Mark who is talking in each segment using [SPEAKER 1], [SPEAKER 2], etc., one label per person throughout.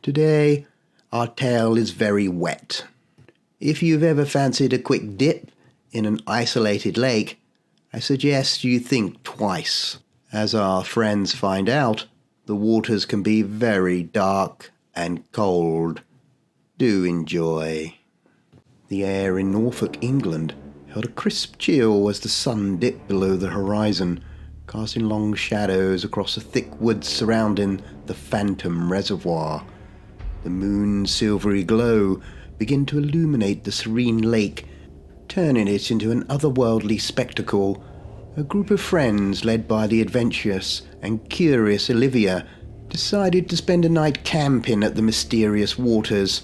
[SPEAKER 1] Today, our tale is very wet. If you've ever fancied a quick dip in an isolated lake, I suggest you think twice. As our friends find out, the waters can be very dark and cold. Do enjoy. The air in Norfolk, England, held a crisp chill as the sun dipped below the horizon, casting long shadows across the thick woods surrounding the Phantom Reservoir. The moon's silvery glow began to illuminate the serene lake, turning it into an otherworldly spectacle. A group of friends, led by the adventurous and curious Olivia, decided to spend a night camping at the mysterious waters.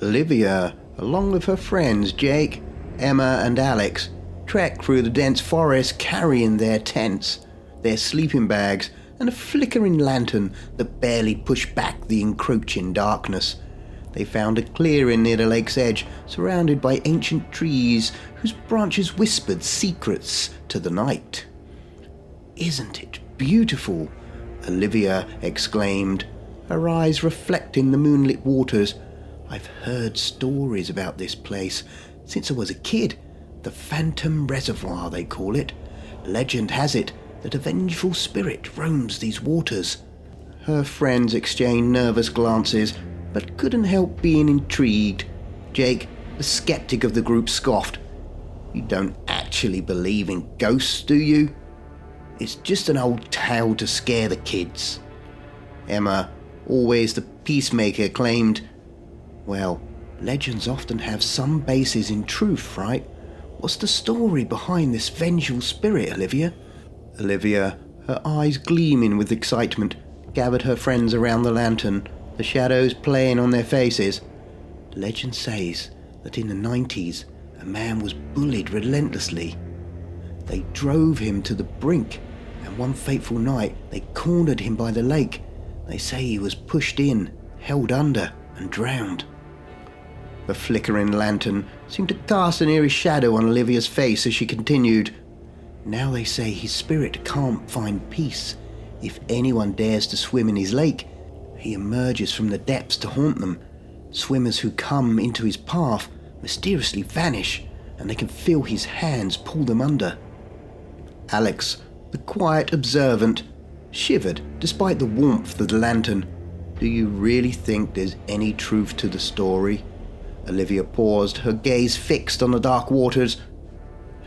[SPEAKER 1] Olivia, along with her friends Jake, Emma and Alex, trekked through the dense forest carrying their tents, their sleeping bags, and a flickering lantern that barely pushed back the encroaching darkness. They found a clearing near the lake's edge, surrounded by ancient trees whose branches whispered secrets to the night. "Isn't it beautiful?" Olivia exclaimed, her eyes reflecting the moonlit waters. "I've heard stories about this place since I was a kid. The Phantom Reservoir, they call it. Legend has it that a vengeful spirit roams these waters." Her friends exchanged nervous glances, but couldn't help being intrigued. Jake, the skeptic of the group, scoffed. "You don't actually believe in ghosts, do you? It's just an old tale to scare the kids." Emma, always the peacemaker, claimed, "Well, legends often have some basis in truth, right? What's the story behind this vengeful spirit, Olivia?" Olivia, her eyes gleaming with excitement, gathered her friends around the lantern, the shadows playing on their faces. "Legend says that in the 90s, a man was bullied relentlessly. They drove him to the brink, and one fateful night they cornered him by the lake. They say he was pushed in, held under, and drowned." The flickering lantern seemed to cast an eerie shadow on Olivia's face as she continued. "Now they say his spirit can't find peace. If anyone dares to swim in his lake, he emerges from the depths to haunt them. Swimmers who come into his path mysteriously vanish, and they can feel his hands pull them under." Alex, the quiet observant, shivered despite the warmth of the lantern. "Do you really think there's any truth to the story?" Olivia paused, her gaze fixed on the dark waters.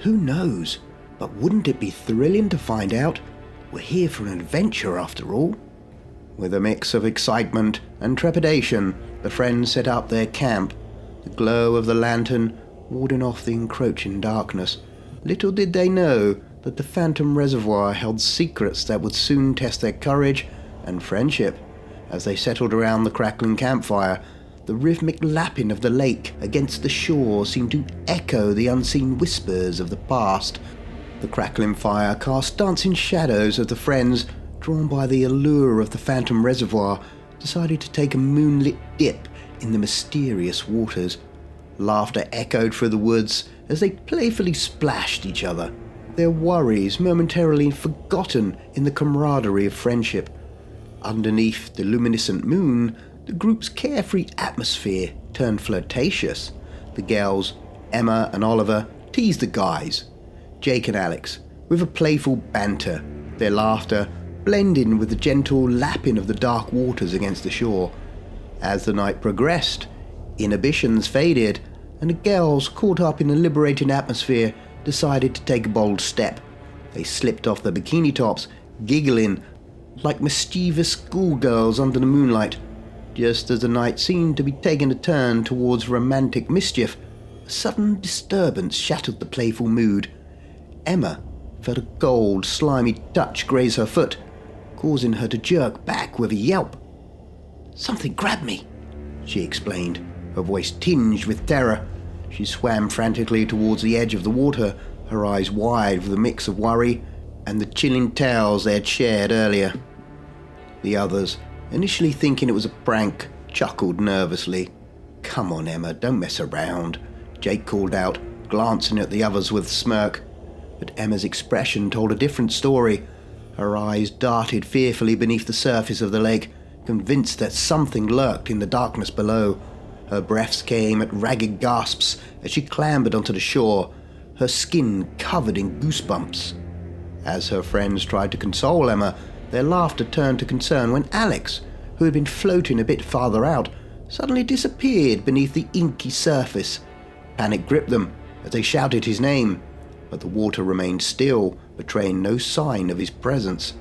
[SPEAKER 1] "Who knows? But wouldn't it be thrilling to find out? We're here for an adventure after all." With a mix of excitement and trepidation, the friends set up their camp, the glow of the lantern warding off the encroaching darkness. Little did they know that the Phantom Reservoir held secrets that would soon test their courage and friendship. As they settled around the crackling campfire, the rhythmic lapping of the lake against the shore seemed to echo the unseen whispers of the past. The crackling fire cast dancing shadows of the friends, drawn by the allure of the Phantom Reservoir, decided to take a moonlit dip in the mysterious waters. Laughter echoed through the woods as they playfully splashed each other, their worries momentarily forgotten in the camaraderie of friendship. Underneath the luminescent moon, the group's carefree atmosphere turned flirtatious. The girls, Emma and Oliver, teased the guys, Jake and Alex, with a playful banter, their laughter blending with the gentle lapping of the dark waters against the shore. As the night progressed, inhibitions faded, and the girls, caught up in the liberating atmosphere, decided to take a bold step. They slipped off their bikini tops, giggling like mischievous schoolgirls under the moonlight. Just as the night seemed to be taking a turn towards romantic mischief, a sudden disturbance shattered the playful mood. Emma felt a cold, slimy touch graze her foot, causing her to jerk back with a yelp. "Something grabbed me," she explained, her voice tinged with terror. She swam frantically towards the edge of the water, her eyes wide with a mix of worry and the chilling tales they had shared earlier. The others, initially thinking it was a prank, chuckled nervously. "Come on, Emma, don't mess around," Jake called out, glancing at the others with a smirk. But Emma's expression told a different story. Her eyes darted fearfully beneath the surface of the lake, convinced that something lurked in the darkness below. Her breaths came at ragged gasps as she clambered onto the shore, her skin covered in goosebumps. As her friends tried to console Emma, their laughter turned to concern when Alex, who had been floating a bit farther out, suddenly disappeared beneath the inky surface. Panic gripped them as they shouted his name, but the water remained still, betraying no sign of his presence.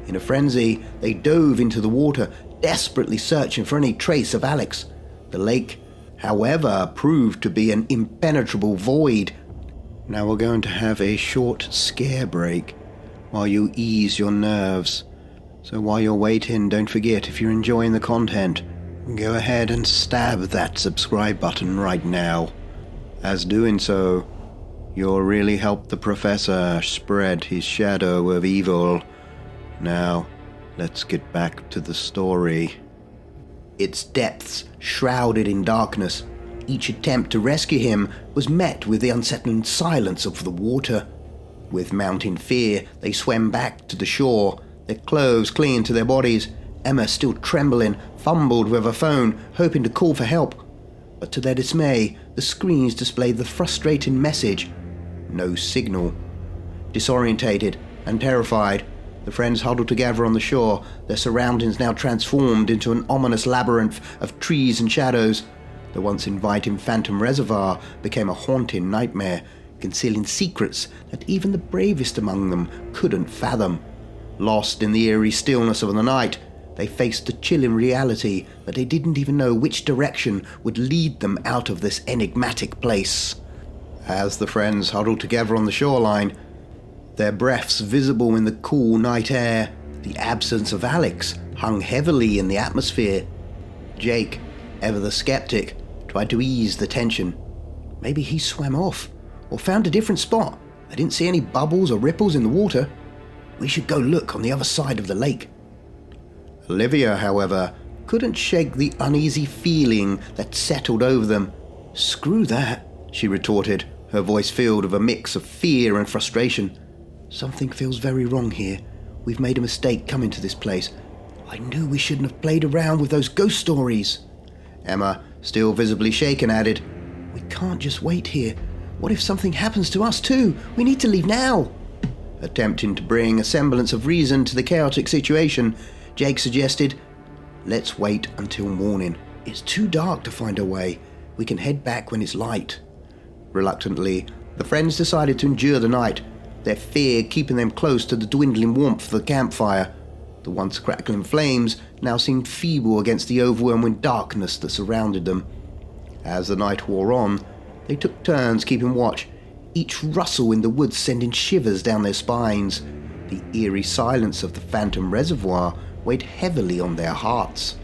[SPEAKER 1] In a frenzy, they dove into the water, desperately searching for any trace of Alex. The lake, however, proved to be an impenetrable void. Now we're going to have a short scare break while you ease your nerves. So while you're waiting, don't forget, if you're enjoying the content, go ahead and stab that subscribe button right now. As doing so, you'll really help the professor spread his shadow of evil. Now, let's get back to the story. Its depths shrouded in darkness. Each attempt to rescue him was met with the unsettling silence of the water. With mounting fear, they swam back to the shore, their clothes clinging to their bodies. Emma, still trembling, fumbled with her phone, hoping to call for help. But to their dismay, the screens displayed the frustrating message: no signal. Disorientated and terrified, the friends huddled together on the shore, their surroundings now transformed into an ominous labyrinth of trees and shadows. The once inviting Phantom Reservoir became a haunting nightmare, concealing secrets that even the bravest among them couldn't fathom. Lost in the eerie stillness of the night, they faced the chilling reality that they didn't even know which direction would lead them out of this enigmatic place. As the friends huddled together on the shoreline, their breaths visible in the cool night air, the absence of Alex hung heavily in the atmosphere. Jake, ever the skeptic, tried to ease the tension. Maybe he swam off, or found a different spot. I didn't see any bubbles or ripples in the water. We should go look on the other side of the lake. Olivia, however, couldn't shake the uneasy feeling that settled over them. Screw that, she retorted, her voice filled with a mix of fear and frustration. Something feels very wrong here. We've made a mistake coming to this place. I knew we shouldn't have played around with those ghost stories. Emma, still visibly shaken, added, We can't just wait here. What if something happens to us too? We need to leave now. Attempting to bring a semblance of reason to the chaotic situation, Jake suggested, Let's wait until morning. It's too dark to find our way. We can head back when it's light. Reluctantly, the friends decided to endure the night, their fear keeping them close to the dwindling warmth of the campfire. The once crackling flames now seemed feeble against the overwhelming darkness that surrounded them. As the night wore on, they took turns keeping watch, each rustle in the woods sending shivers down their spines. The eerie silence of the Phantom Reservoir weighed heavily on their hearts,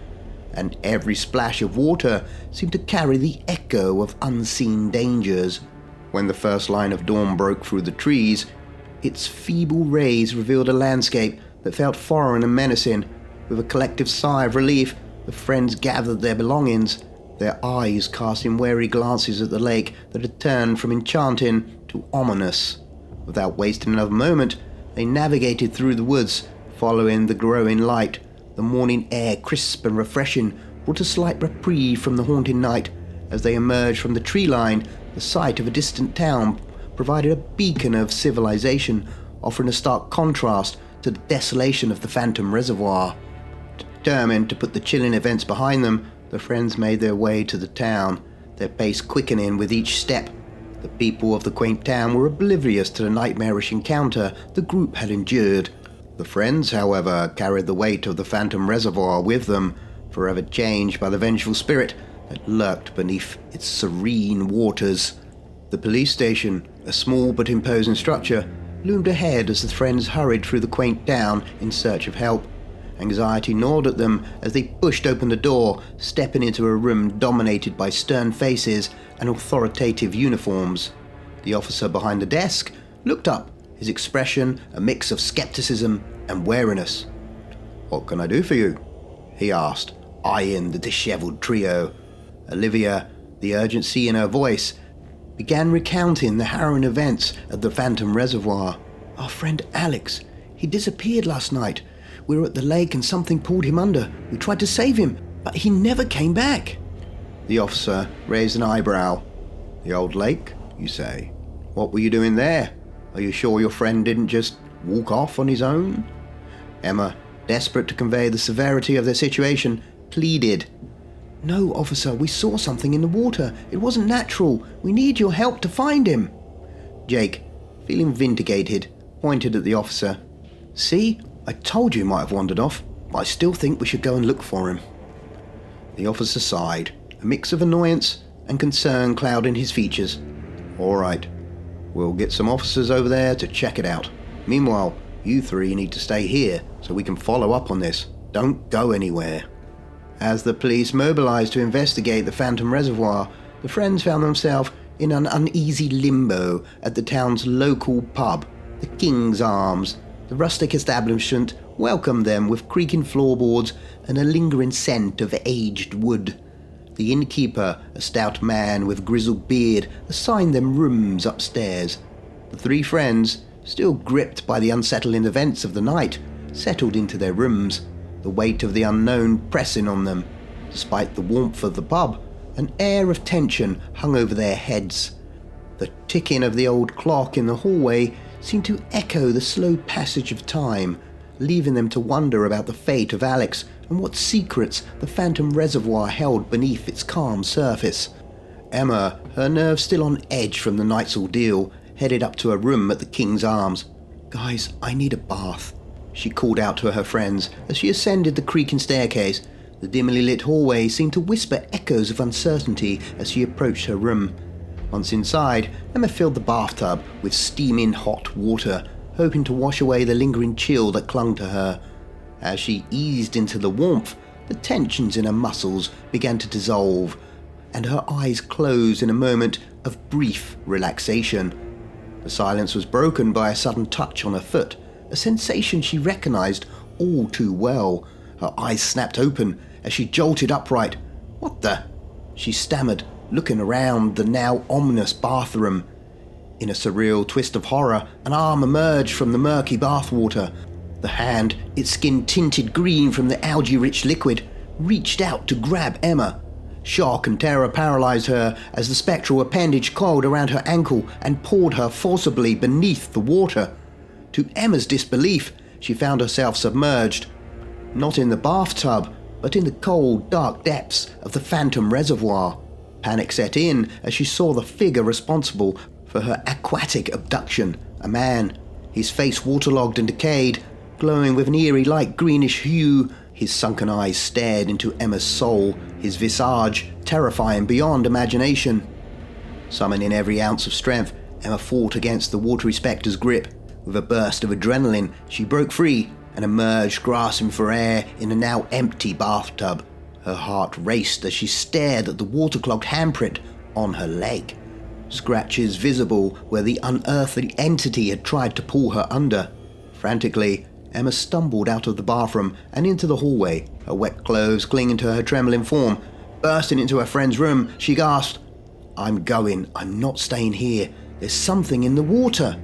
[SPEAKER 1] and every splash of water seemed to carry the echo of unseen dangers. When the first line of dawn broke through the trees, its feeble rays revealed a landscape that felt foreign and menacing. With a collective sigh of relief, the friends gathered their belongings, their eyes casting wary glances at the lake that had turned from enchanting to ominous. Without wasting another moment, they navigated through the woods, following the growing light. The morning air, crisp and refreshing, brought a slight reprieve from the haunting night. As they emerged from the tree line, the sight of a distant town provided a beacon of civilization, offering a stark contrast to the desolation of the Phantom Reservoir. Determined to put the chilling events behind them, the friends made their way to the town, their pace quickening with each step. The people of the quaint town were oblivious to the nightmarish encounter the group had endured. The friends, however, carried the weight of the Phantom Reservoir with them, forever changed by the vengeful spirit that lurked beneath its serene waters. The police station, a small but imposing structure, loomed ahead as the friends hurried through the quaint town in search of help. Anxiety gnawed at them as they pushed open the door, stepping into a room dominated by stern faces and authoritative uniforms. The officer behind the desk looked up, his expression a mix of skepticism and wariness. "What can I do for you?" he asked, eyeing the disheveled trio. Olivia, the urgency in her voice, began recounting the harrowing events of the Phantom Reservoir. "Our friend Alex, he disappeared last night. we were at the lake and something pulled him under. We tried to save him, but he never came back." The officer raised an eyebrow. "The old lake, you say? What were you doing there? Are you sure your friend didn't just walk off on his own?" Emma, desperate to convey the severity of their situation, pleaded. "No, officer, we saw something in the water. It wasn't natural. We need your help to find him." Jake, feeling vindicated, pointed at the officer. "See, I told you he might have wandered off, but I still think we should go and look for him." The officer sighed, a mix of annoyance and concern clouding his features. "All right, we'll get some officers over there to check it out. Meanwhile, you three need to stay here so we can follow up on this. Don't go anywhere." As the police mobilized to investigate the Phantom Reservoir, the friends found themselves in an uneasy limbo at the town's local pub, the King's Arms. The rustic establishment welcomed them with creaking floorboards and a lingering scent of aged wood. The innkeeper, a stout man with grizzled beard, assigned them rooms upstairs. The three friends, still gripped by the unsettling events of the night, settled into their rooms, the weight of the unknown pressing on them. Despite the warmth of the pub, an air of tension hung over their heads. The ticking of the old clock in the hallway seemed to echo the slow passage of time, leaving them to wonder about the fate of Alex and what secrets the Phantom Reservoir held beneath its calm surface. Emma, her nerves still on edge from the night's ordeal, headed up to her room at the King's Arms. "Guys, I need a bath," she called out to her friends as she ascended the creaking staircase. The dimly lit hallway seemed to whisper echoes of uncertainty as she approached her room. Once inside, Emma filled the bathtub with steaming hot water, hoping to wash away the lingering chill that clung to her. As she eased into the warmth, the tensions in her muscles began to dissolve, and her eyes closed in a moment of brief relaxation. The silence was broken by a sudden touch on her foot, a sensation she recognized all too well. Her eyes snapped open as she jolted upright. "What the?" she stammered, looking around the now ominous bathroom. In a surreal twist of horror, an arm emerged from the murky bathwater. The hand, its skin tinted green from the algae-rich liquid, reached out to grab Emma. Shock and terror paralyzed her as the spectral appendage coiled around her ankle and pulled her forcibly beneath the water. To Emma's disbelief, she found herself submerged, not in the bathtub, but in the cold, dark depths of the Phantom Reservoir. Panic set in as she saw the figure responsible for her aquatic abduction, a man, his face waterlogged and decayed, glowing with an eerie light greenish hue. His sunken eyes stared into Emma's soul, his visage terrifying beyond imagination. Summoning every ounce of strength, Emma fought against the watery spectre's grip. With a burst of adrenaline, she broke free and emerged grasping for air in a now empty bathtub. Her heart raced as she stared at the water-clogged handprint on her leg. Scratches visible where the unearthly entity had tried to pull her under. Frantically, Emma stumbled out of the bathroom and into the hallway, her wet clothes clinging to her trembling form. Bursting into her friend's room, she gasped, "I'm going. I'm not staying here. There's something in the water."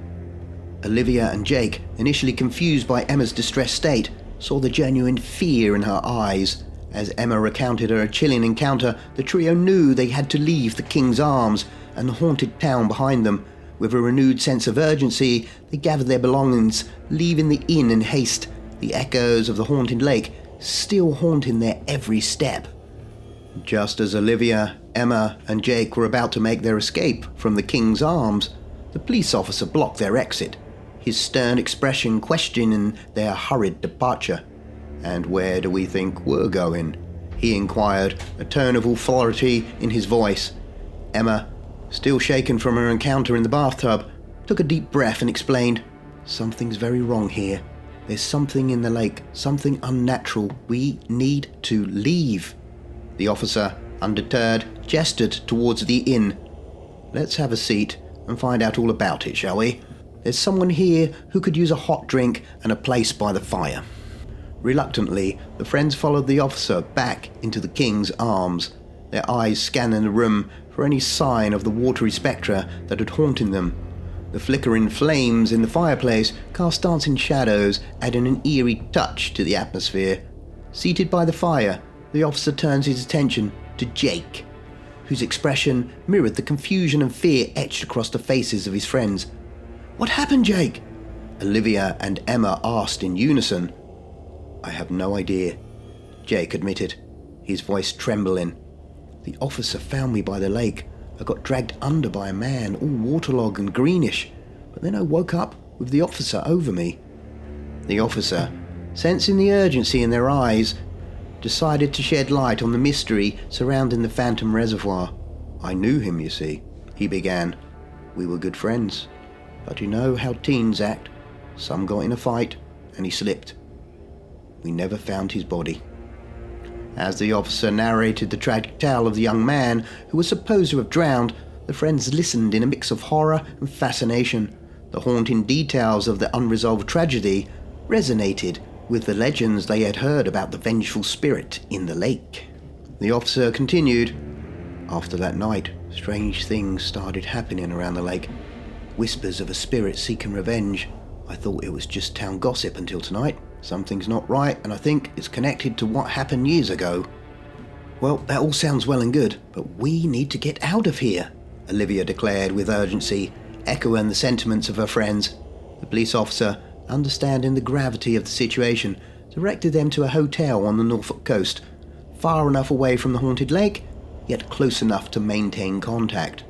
[SPEAKER 1] Olivia and Jake, initially confused by Emma's distressed state, saw the genuine fear in her eyes. As Emma recounted her chilling encounter, the trio knew they had to leave the King's Arms and the haunted town behind them. With a renewed sense of urgency, they gathered their belongings, leaving the inn in haste, the echoes of the haunted lake still haunting their every step. Just as Olivia, Emma, and Jake were about to make their escape from the King's Arms, the police officer blocked their exit, his stern expression questioning their hurried departure. "And where do we think we're going?" he inquired, a tone of authority in his voice. Emma, still shaken from her encounter in the bathtub, took a deep breath and explained, "Something's very wrong here. There's something in the lake, something unnatural. We need to leave." The officer, undeterred, gestured towards the inn. "Let's have a seat and find out all about it, shall we? There's someone here who could use a hot drink and a place by the fire." Reluctantly, the friends followed the officer back into the King's Arms, their eyes scanning the room for any sign of the watery spectre that had haunted them. The flickering flames in the fireplace cast dancing shadows, adding an eerie touch to the atmosphere. Seated by the fire, the officer turns his attention to Jake, whose expression mirrored the confusion and fear etched across the faces of his friends. "What happened, Jake?" Olivia and Emma asked in unison. "I have no idea," Jake admitted, his voice trembling. "The officer found me by the lake. I got dragged under by a man, all waterlogged and greenish, but then I woke up with the officer over me." The officer, sensing the urgency in their eyes, decided to shed light on the mystery surrounding the Phantom Reservoir. "I knew him, you see," he began. "We were good friends. But you know how teens act. Some got in a fight, and he slipped. We never found his body." As the officer narrated the tragic tale of the young man who was supposed to have drowned, the friends listened in a mix of horror and fascination. The haunting details of the unresolved tragedy resonated with the legends they had heard about the vengeful spirit in the lake. The officer continued, "After that night, strange things started happening around the lake. Whispers of a spirit seeking revenge. I thought it was just town gossip until tonight. Something's not right, and I think it's connected to what happened years ago." "Well, that all sounds well and good, but we need to get out of here," Olivia declared with urgency, echoing the sentiments of her friends. The police officer, understanding the gravity of the situation, directed them to a hotel on the Norfolk coast, far enough away from the haunted lake, yet close enough to maintain contact.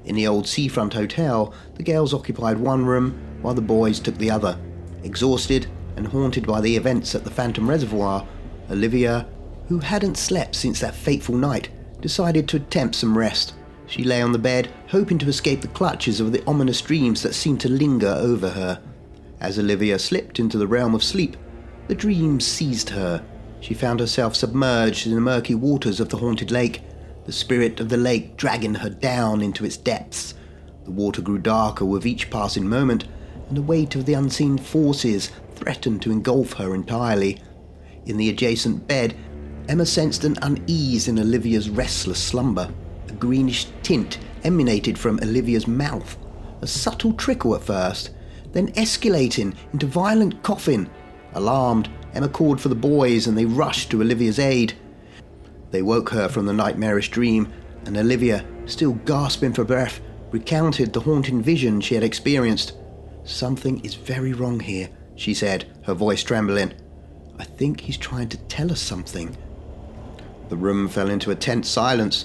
[SPEAKER 1] In the old seafront hotel, the girls occupied one room, while the boys took the other. Exhausted and haunted by the events at the Phantom Reservoir, Olivia, who hadn't slept since that fateful night, decided to attempt some rest. She lay on the bed, hoping to escape the clutches of the ominous dreams that seemed to linger over her. As Olivia slipped into the realm of sleep, the dreams seized her. She found herself submerged in the murky waters of the haunted lake, the spirit of the lake dragging her down into its depths. The water grew darker with each passing moment, and the weight of the unseen forces threatened to engulf her entirely. In the adjacent bed, Emma sensed an unease in Olivia's restless slumber. A greenish tint emanated from Olivia's mouth, a subtle trickle at first, then escalating into violent coughing. Alarmed, Emma called for the boys and they rushed to Olivia's aid. They woke her from the nightmarish dream, and Olivia, still gasping for breath, recounted the haunting vision she had experienced. "Something is very wrong here," she said, her voice trembling. "I think he's trying to tell us something." The room fell into a tense silence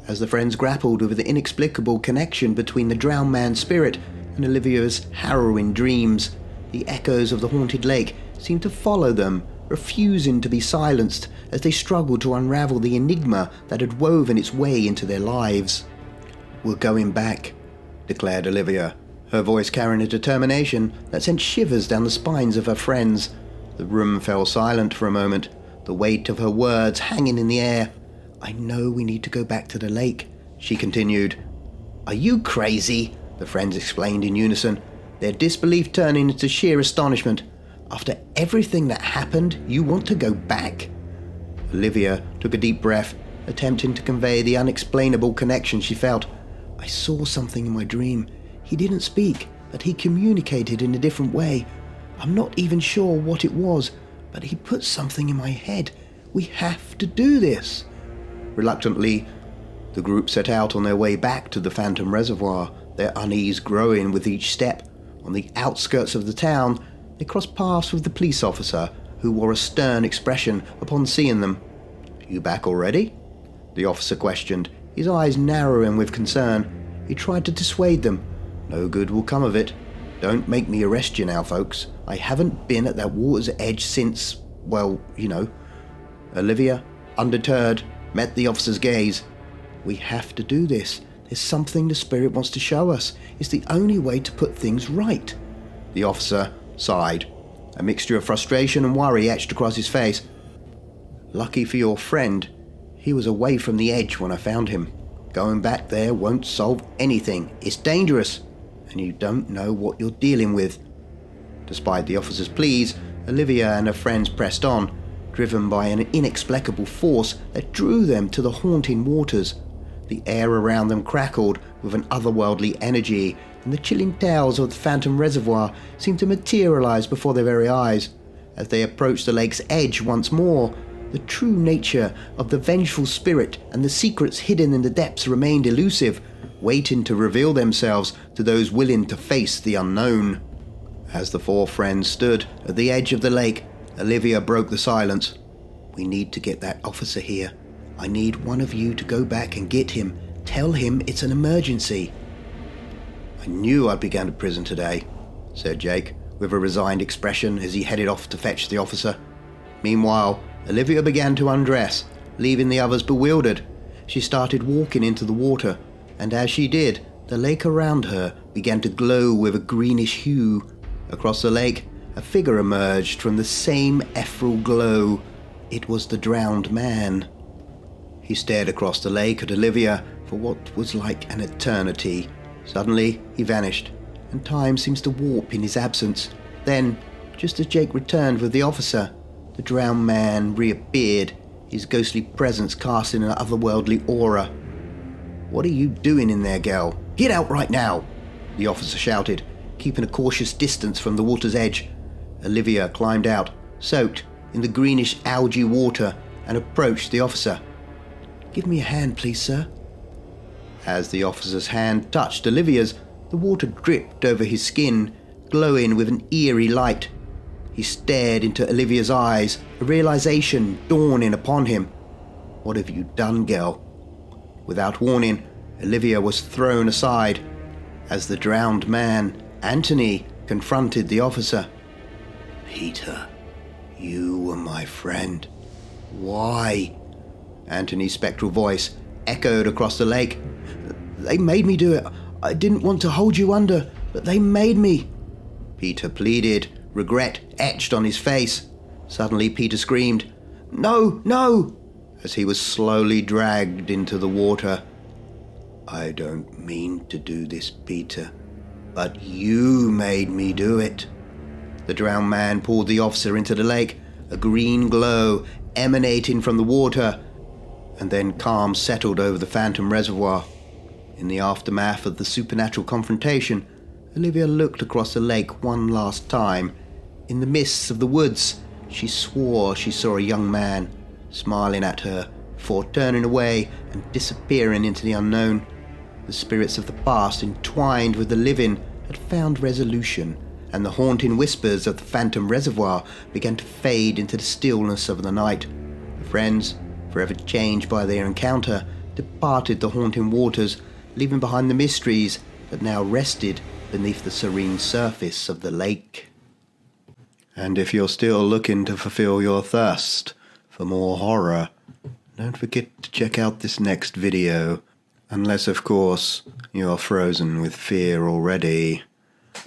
[SPEAKER 1] as the friends grappled with the inexplicable connection between the drowned man's spirit and Olivia's harrowing dreams. The echoes of the haunted lake seemed to follow them, refusing to be silenced as they struggled to unravel the enigma that had woven its way into their lives. "We're going back," declared Olivia, her voice carrying a determination that sent shivers down the spines of her friends. The room fell silent for a moment, the weight of her words hanging in the air. "I know we need to go back to the lake," she continued. "Are you crazy?" the friends explained in unison, their disbelief turning into sheer astonishment. "After everything that happened, you want to go back?" Olivia took a deep breath, attempting to convey the unexplainable connection she felt. "I saw something in my dream. He didn't speak, but he communicated in a different way. I'm not even sure what it was, but he put something in my head. We have to do this." Reluctantly, the group set out on their way back to the Phantom Reservoir, their unease growing with each step. On the outskirts of the town, they crossed paths with the police officer, who wore a stern expression upon seeing them. "You back already?" the officer questioned, his eyes narrowing with concern. He tried to dissuade them. "No good will come of it. Don't make me arrest you now, folks. I haven't been at that water's edge since, well, you know." Olivia, undeterred, met the officer's gaze. "We have to do this. There's something the spirit wants to show us. It's the only way to put things right." The officer sighed. A mixture of frustration and worry etched across his face. "Lucky for your friend, he was away from the edge when I found him. Going back there won't solve anything. It's dangerous, and you don't know what you're dealing with." Despite the officer's pleas, Olivia and her friends pressed on, driven by an inexplicable force that drew them to the haunting waters. The air around them crackled, with an otherworldly energy, and the chilling tales of the Phantom Reservoir seemed to materialize before their very eyes. As they approached the lake's edge once more, the true nature of the vengeful spirit and the secrets hidden in the depths remained elusive, waiting to reveal themselves to those willing to face the unknown. As the four friends stood at the edge of the lake, Olivia broke the silence. "We need to get that officer here. I need one of you to go back and get him. Tell him it's an emergency." "I knew I'd be going to prison today," said Jake, with a resigned expression as he headed off to fetch the officer. Meanwhile, Olivia began to undress, leaving the others bewildered. She started walking into the water, and as she did, the lake around her began to glow with a greenish hue. Across the lake, a figure emerged from the same ethereal glow. It was the drowned man. He stared across the lake at Olivia for what was like an eternity. Suddenly, he vanished, and time seems to warp in his absence. Then, just as Jake returned with the officer, the drowned man reappeared, his ghostly presence casting an otherworldly aura. "What are you doing in there, girl? Get out right now!" the officer shouted, keeping a cautious distance from the water's edge. Olivia climbed out, soaked in the greenish algae water, and approached the officer. "Give me a hand, please, sir." As the officer's hand touched Olivia's, the water dripped over his skin, glowing with an eerie light. He stared into Olivia's eyes, a realization dawning upon him. "What have you done, girl?" Without warning, Olivia was thrown aside as the drowned man, Anthony, confronted the officer. "Peter, you were my friend. Why?" Anthony's spectral voice echoed across the lake. "They made me do it. I didn't want to hold you under, but they made me," Peter pleaded, regret etched on his face. Suddenly Peter screamed, "No, no!" as he was slowly dragged into the water. "I don't mean to do this, Peter, but you made me do it." The drowned man pulled the officer into the lake, a green glow emanating from the water, and then calm settled over the Phantom Reservoir. In the aftermath of the supernatural confrontation, Olivia looked across the lake one last time. In the mists of the woods, she swore she saw a young man, smiling at her, before turning away and disappearing into the unknown. The spirits of the past, entwined with the living, had found resolution, and the haunting whispers of the Phantom Reservoir began to fade into the stillness of the night. The friends, forever changed by their encounter, departed the haunting waters, leaving behind the mysteries that now rested beneath the serene surface of the lake. And if you're still looking to fulfill your thirst for more horror, don't forget to check out this next video, unless of course you're frozen with fear already.